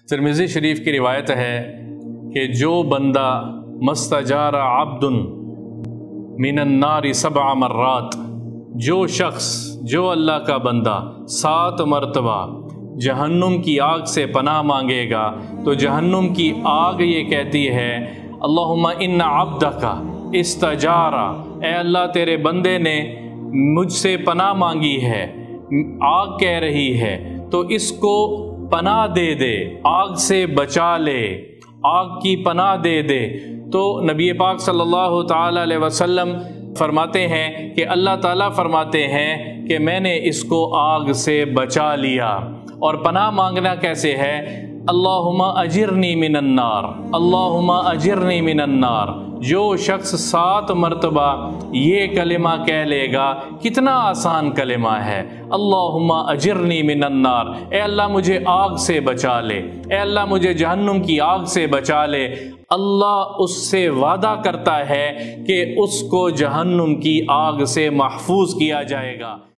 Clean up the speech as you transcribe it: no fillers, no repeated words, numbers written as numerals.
ترمذی شریف کی روایت ہے کہ جو بندہ مستجار عبد من النار 7 مرات، جو شخص، جو اللہ کا بندہ 7 مرتبہ جہنم کی آگ سے پناہ مانگے گا تو جہنم کی آگ یہ کہتی ہے اللہم ان عبدک استجار، اے اللہ تیرے بندے نے مجھ سے پناہ مانگی ہے، آگ کہہ رہی ہے تو اس کو پناہ دے دے، آگ سے بچا لے، آگ کی پناہ دے دے۔ تو نبی پاک صلی اللہ تعالیٰ علیہ وسلم فرماتے ہیں کہ اللہ تعالیٰ فرماتے ہیں کہ میں نے اس کو آگ سے بچا لیا۔ اور پناہ مانگنا کیسے ہے؟ اللہم اجرنی من النار، اللہم اجرنی من النار۔ جو شخص 7 مرتبہ یہ کلمہ کہہ لے گا، کتنا آسان کلمہ ہے، اللہم اجرنی من النار، اے اللہ مجھے آگ سے بچا لے، اے اللہ مجھے جہنم کی آگ سے بچا لے۔ اللہ اس سے وعدہ کرتا ہے کہ اس کو جہنم کی آگ سے محفوظ کیا جائے گا۔